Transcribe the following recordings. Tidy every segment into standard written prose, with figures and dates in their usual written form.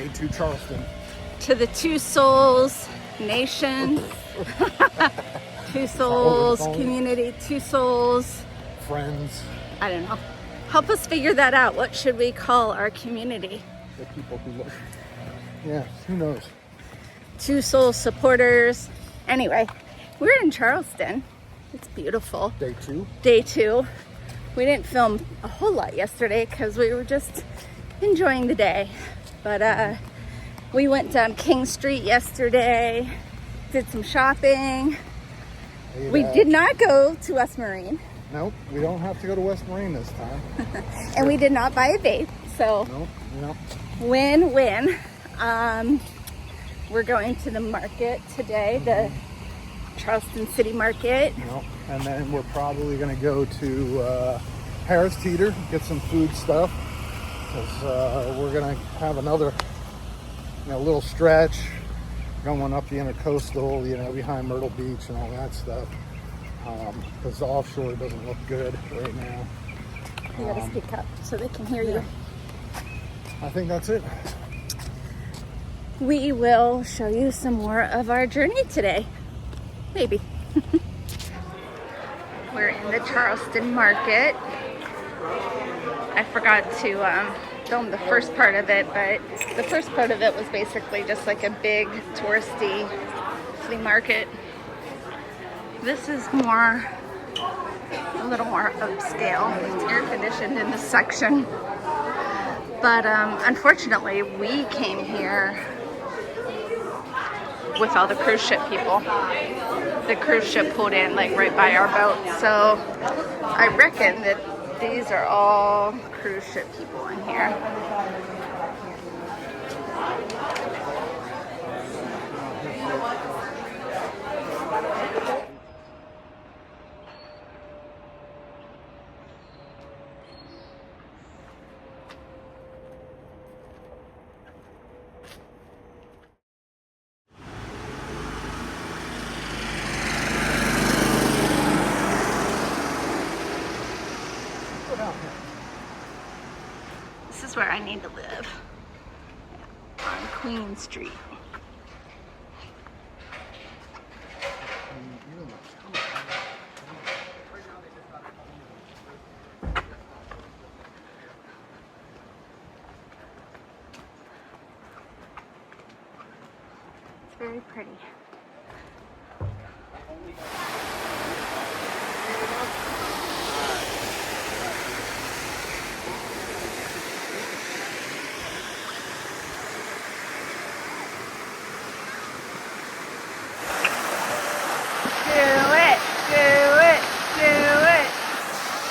Day 2 Charleston. To the Two Souls Nation. Two Souls community. Two Souls. Friends. I don't know. Help us figure that out. What should we call our community? The people who look. Yeah, who knows? Two Souls supporters. Anyway, we're in Charleston. It's beautiful. Day 2. Day 2. We didn't film a whole lot yesterday because we were just enjoying the day. But we went down King Street yesterday, did some shopping. We did not go to West Marine. Nope, we don't have to go to West Marine this time. And we did not buy a vape, so nope. Win-win. We're going to the market today, the Charleston City Market. Nope. And then we're probably going to go to Harris Teeter, get some food stuff, because we're going to have another little stretch going up the intercoastal, behind Myrtle Beach and all that stuff. Because the offshore doesn't look good right now. You gotta speak up so they can hear you. I think that's it. We will show you some more of our journey today. Maybe. We're in the Charleston Market. I forgot to film the first part of it, but the first part of it was basically just like a big touristy flea market. This is a little more upscale. It's air conditioned in this section. But unfortunately, we came here with all the cruise ship people. The cruise ship pulled in like right by our boat. So I reckon that these are all cruise ship people in here. This is where I need to live, on Queen Street. It's very pretty.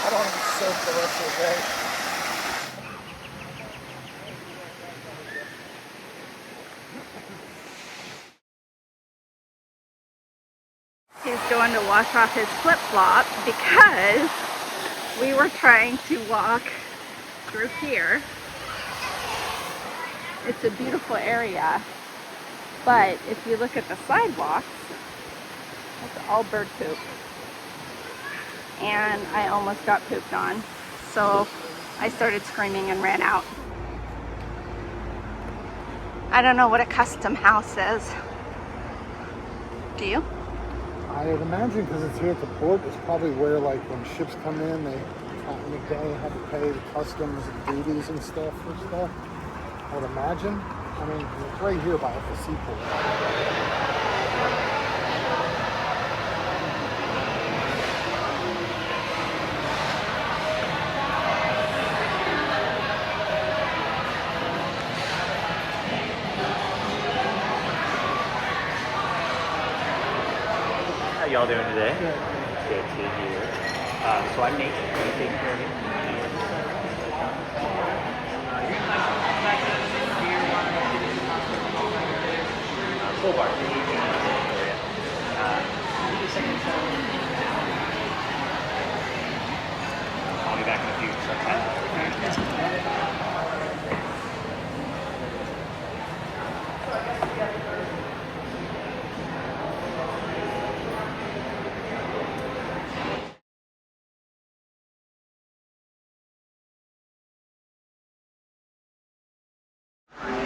I don't even soak the rest of the day. He's going to wash off his flip-flop because we were trying to walk through here. It's a beautiful area, but if you look at the sidewalks, it's all bird poop. And I almost got pooped on, so I started screaming and ran out. I don't know what a custom house is. Do you? I would imagine, because it's here at the port, it's probably where, like, when ships come in, they have to pay the customs and duties and stuff for stuff. I would imagine. I mean, it's right here by the seaport. How y'all doing today? Good to hear. So I'm Nate. Can you take care of me? Full bar. I'll be back in a few.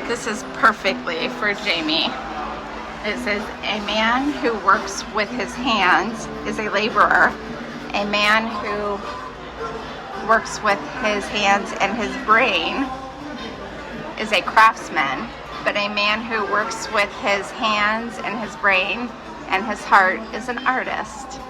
This is perfectly for Jamie. It says, a man who works with his hands is a laborer. A man who works with his hands and his brain is a craftsman. But a man who works with his hands and his brain and his heart is an artist.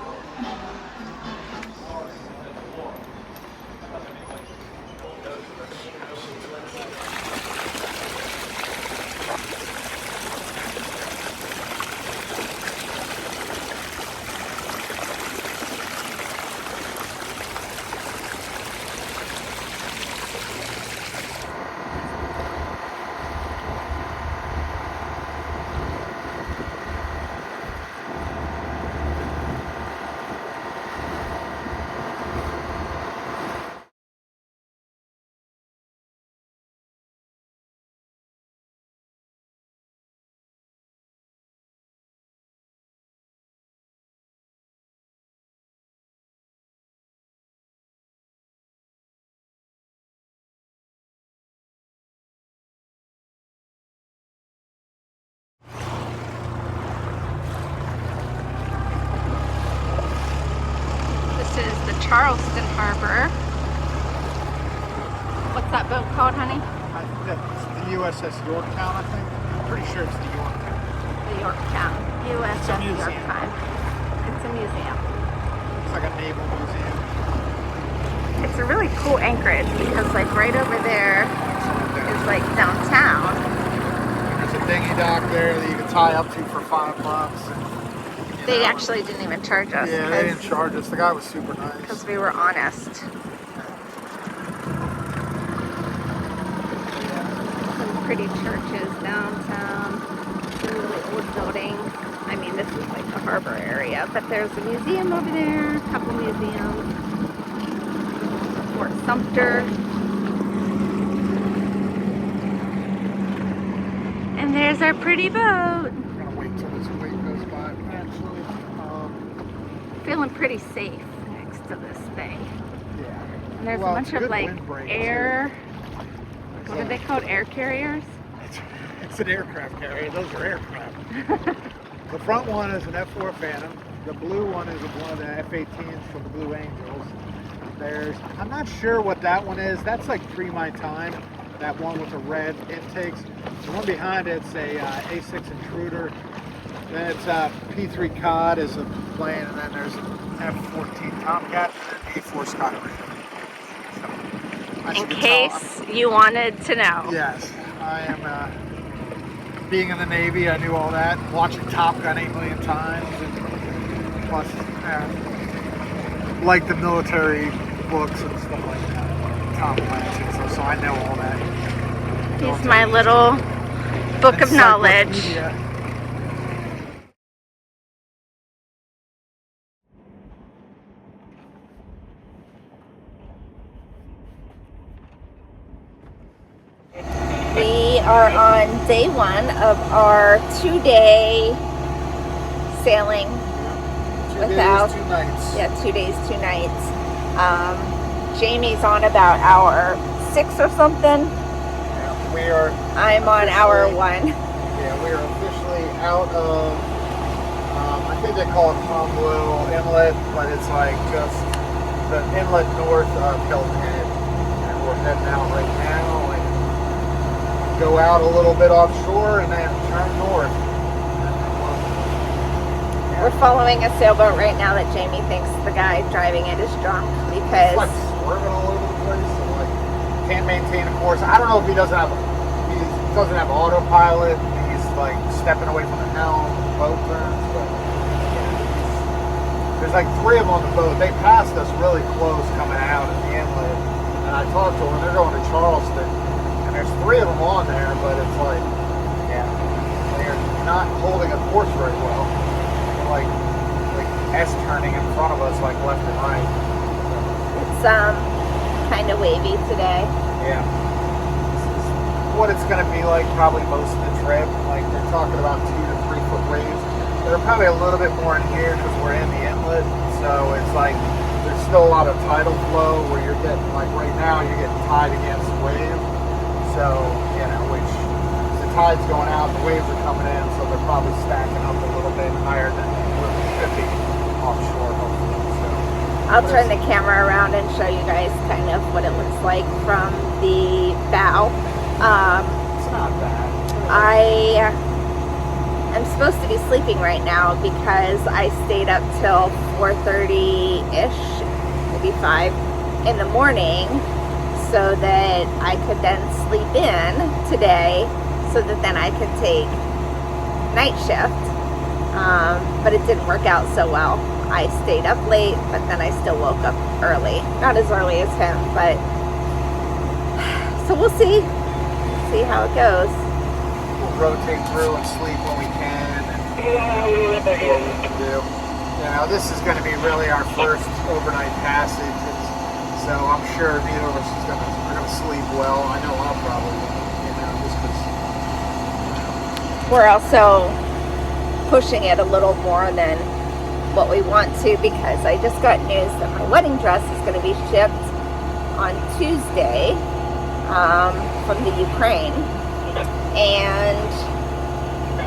This is the Charleston Harbor. What's that boat called, honey? I think that's the USS Yorktown, I think. I'm pretty sure it's the Yorktown. The Yorktown. USS museum. Yorktown. It's a museum. It's like a naval museum. It's a really cool anchorage because like right over there is like downtown. There's a dinghy dock there that you can tie up to for $5. And, They actually didn't even charge us. Yeah, they didn't charge us. The guy was super nice. Because we were honest. Some pretty churches downtown. A really old building. I mean, this is like the harbor area, but there's a museum over there, a couple museums. Fort Sumter. And there's our pretty boat. I'm gonna wait till this wave goes by. Actually, Feeling pretty safe next to this thing. yeah. And there's Well, a it's bunch of good like windbreak, air, too. what are they called? Air carriers? It's an aircraft carrier. Those are aircraft. The front one is an F-4 Phantom. The blue one is one of the F-18s from the Blue Angels. I'm not sure what that one is. That's like pre my time. That one with the red intakes. The one behind it's a A6 Intruder. Then it's P3 Cod is a plane, and then there's an F-14 Tomcat and an A4 Skyraider. So, In case you wanted to know. Yes, I am. Being in the Navy, I knew all that. Watching Top Gun 8 million times, and plus, like the military books and stuff like that. Tom Clancy, so I know all that. Here's my little book of knowledge. Encyclopedia. We are on day one of our 2-day sailing. 2 days, 2 nights. Yeah, 2 days, 2 nights. Jamie's on about hour 6 or something. Yeah, we are. I'm on hour 1. Yeah, we are officially out of. I think they call it Palmwell Inlet, but it's like just the inlet north of Hilton Head, and we're heading out right now and go out a little bit offshore and then turn north. We're following a sailboat right now that Jamie thinks the guy driving it is drunk It's because like swerving all over the place and like can't maintain a course. I don't know if he doesn't have autopilot. He's like stepping away from the helm, boat turns, but there's like 3 of them on the boat. They passed us really close coming out at the inlet, and I talked to them. They're going to Charleston, and there's 3 of them on there, but it's like, yeah, they're not holding a course very well. They're like S-turning in front of us, like left and right. it's kind of wavy today. Yeah. This is what it's going to be like probably most of the trip. Like they're talking about 2 to 3 foot waves. They're probably a little bit more in here because we're in the inlet. So it's like there's still a lot of tidal flow where you're getting, like right now, you're getting tied against the wave. So, you know, which tide's going out, the waves are coming in, so they're probably stacking up a little bit higher than where we should be offshore, hopefully. So, I'll turn the camera around and show you guys kind of what it looks like from the bow. it's not bad. I'm supposed to be sleeping right now because I stayed up till 4:30-ish, maybe 5 in the morning, so that I could then sleep in today, so that then I could take night shift. But it didn't work out so well. I stayed up late, but then I still woke up early. Not as early as him, but so we'll see how it goes. We'll rotate through and sleep when we can, and what we can do. You know, this is going to be really our first overnight passage, so I'm sure neither of us are going to sleep well. I know I'll probably, just because. We're also pushing it a little more than what we want to, because I just got news that my wedding dress is going to be shipped on Tuesday from the Ukraine, and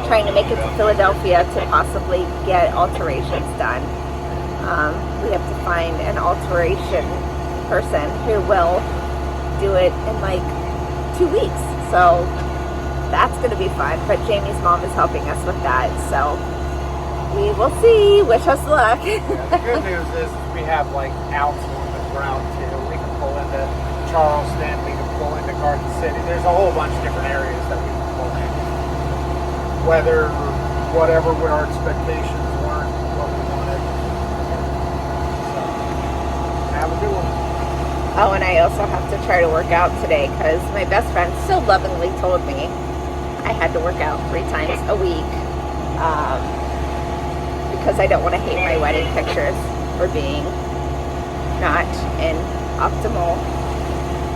trying to make it to Philadelphia to possibly get alterations done. We have to find an alteration person who will do it in like 2 weeks, so that's going to be fun. But Jamie's mom is helping us with that, so we will see. Wish us luck. Yeah, the good news is we have like outs on the ground too. We can pull into Charleston, we can pull into Garden City. There's a whole bunch of different areas that we can pull in. Whether whatever our expectations weren't what we wanted. So, have a good one. Oh, and I also have to try to work out today, because my best friend so lovingly told me I had to work out 3 times a week, because I don't want to hate my wedding pictures for being not in optimal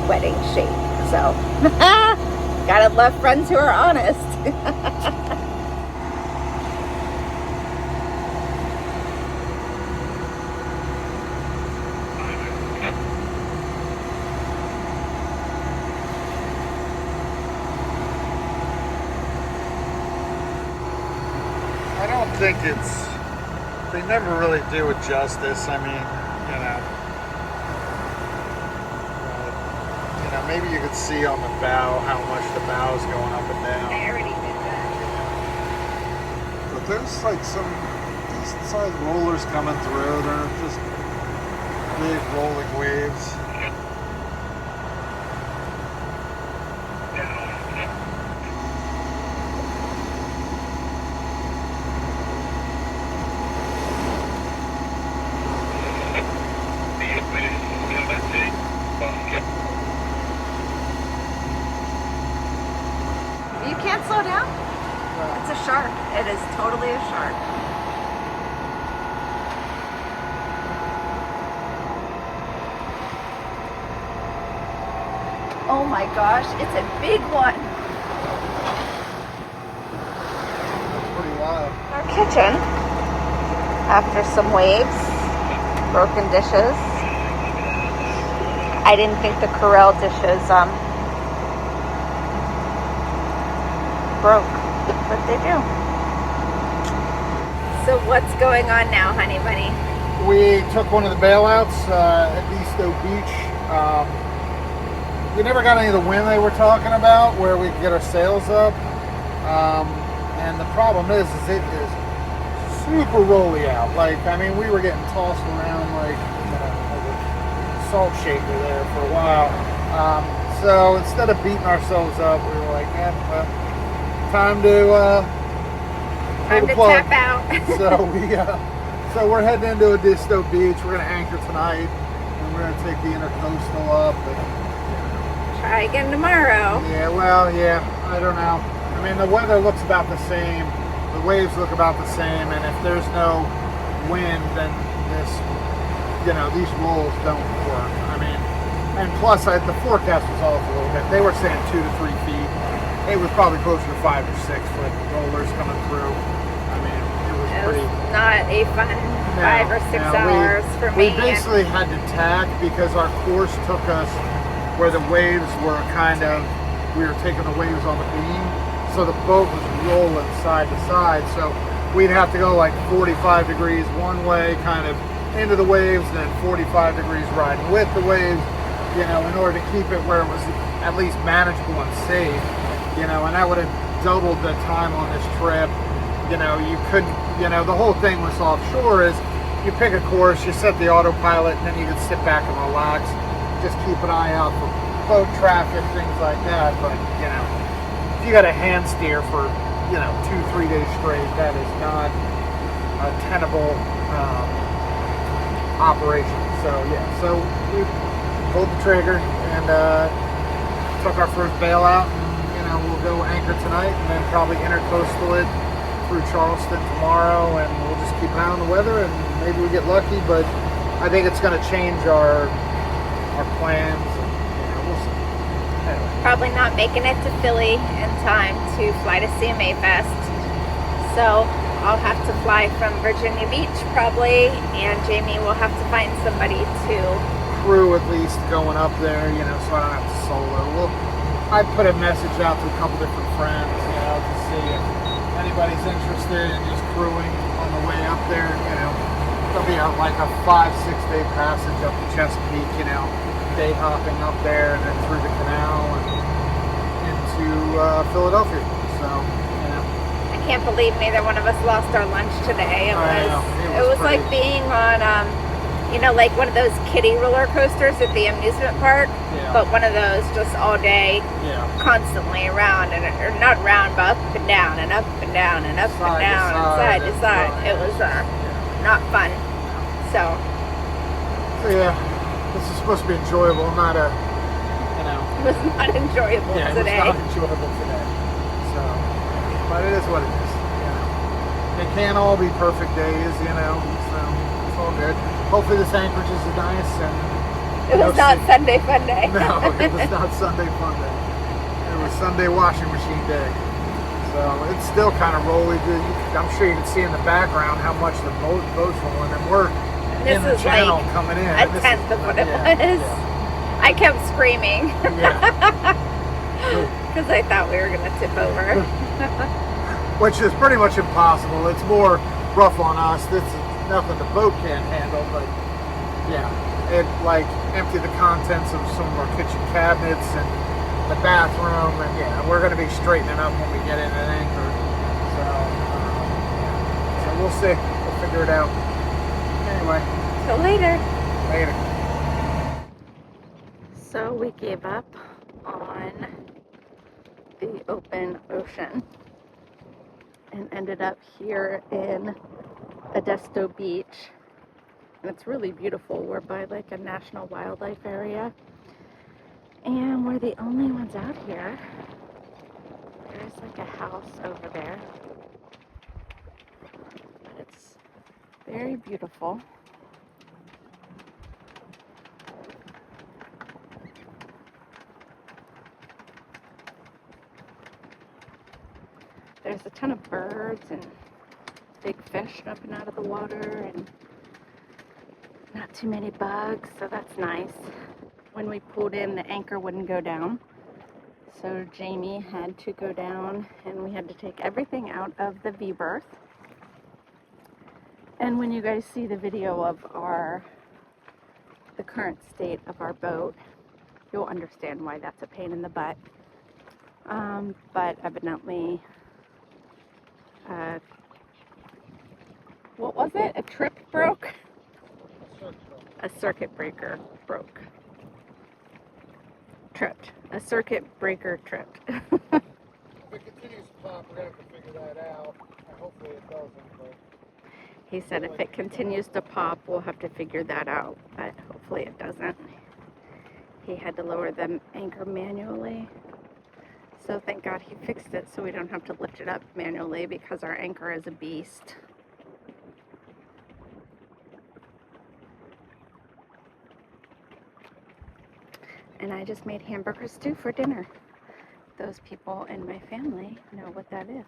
wedding shape. So, gotta love friends who are honest. I don't think they never really do it justice. I mean, maybe you could see on the bow how much the bow is going up and down. I already did that. But there's like some decent sized rollers coming through. They're just big rolling waves. You can't slow down. It's a shark. It is totally a shark. Oh my gosh, it's a big one. Pretty wild. Our kitchen, after some waves, broken dishes. I didn't think the Corelle dishes broke, but they do. So what's going on now, honey bunny? We took one of the bailouts at Easto Beach. We never got any of the wind they were talking about where we could get our sails up. And the problem is it is super rolly out. Like, I mean, we were getting tossed around like a salt shaker there for a while. So instead of beating ourselves up, we were like, well, time to Time to tap out. So we're heading into Edisto Beach. We're gonna anchor tonight, and we're gonna take the intercoastal up. Try again tomorrow. Yeah, I don't know. I mean, the weather looks about the same. The waves look about the same, and if there's no wind, then these rolls don't work. I mean, and plus, the forecast was off a little bit. They were saying 2 to 3 feet. It was probably closer to 5 or 6 foot rollers coming through. I mean, it was pretty. Not a fun 5 or 6 hours for me. We basically had to tack because our course took us where the waves were we were taking the waves on the beam. so the boat was rolling side to side. So we'd have to go like 45 degrees one way, kind of into the waves, then 45 degrees riding with the waves, you know, in order to keep it where it was at least manageable and safe, you know, and that would have doubled the time on this trip. You know, you couldn't, you know, the whole thing was offshore is you pick a course, you set the autopilot, and then you can sit back and relax, just keep an eye out for boat traffic, things like that. But, you know, if you got a hand steer for, you know, 2-3 days straight, that is not a tenable operation. So yeah, so we pulled the trigger and took our first bailout, and you know, we'll go anchor tonight and then probably intercoastal it through Charleston tomorrow, and we'll just keep an eye on the weather and maybe we get lucky, but I think it's going to change our plans, and you know, we'll see. Anyway. Probably not making it to Philly in time to fly to CMA Fest. So I'll have to fly from Virginia Beach probably, and Jamie will have to find somebody to crew at least going up there, you know, so I don't have to solo. Well, I put a message out to a couple different friends, you know, to see if anybody's interested in just crewing on the way up there. You know, there'll be like a 5-6 day passage up to Chesapeake, you know, day hopping up there and then through the canal and into Philadelphia. So, you know. I can't believe neither one of us lost our lunch today. It was like being on, you know, like one of those kiddie roller coasters at the amusement park, but one of those just all day, constantly around, and or not round, but up and down and up and down and up and down and side to side. It was not fun. So yeah, this is supposed to be enjoyable, not a, you know. It was not enjoyable today. It was not enjoyable today. So, but it is what it is. You know, it can't all be perfect days, you know. So it's all good. Hopefully this anchorage is nice and it was not Sunday fun day. No, it was not Sunday fun day. It was Sunday washing machine day. So it's still kind of rolly. I'm sure you can see in the background how much the boat's rolling, and we're in the channel like coming in. A tenth of what it was. Yeah. I kept screaming because I thought we were going to tip over. Which is pretty much impossible. It's more rough on us. This is nothing the boat can't handle, but yeah, it like emptied the contents of some of our kitchen cabinets and the bathroom, and yeah, we're going to be straightening up when we get in an anchor. So we'll see. We'll figure it out. Anyway. Till later. Later. So we gave up on the open ocean and ended up here in Edisto Beach, and it's really beautiful. We're by like a national wildlife area, and we're the only ones out here. There's like a house over there, but it's very beautiful. There's a ton of birds and big fish up and out of the water, and not too many bugs, so that's nice. When we pulled in, the anchor wouldn't go down, so Jamie had to go down, and we had to take everything out of the V-berth. And when you guys see the video of the current state of our boat, you'll understand why that's a pain in the butt. But evidently, what was it? A trip broke? A circuit breaker broke. Tripped. A circuit breaker tripped. If it continues to pop, we're going to have to figure that out. Hopefully it doesn't. But He said if it continues to pop, we'll have to figure that out. But hopefully it doesn't. He had to lower the anchor manually. So thank God he fixed it so we don't have to lift it up manually, because our anchor is a beast. And I just made hamburger stew for dinner. Those people in my family know what that is.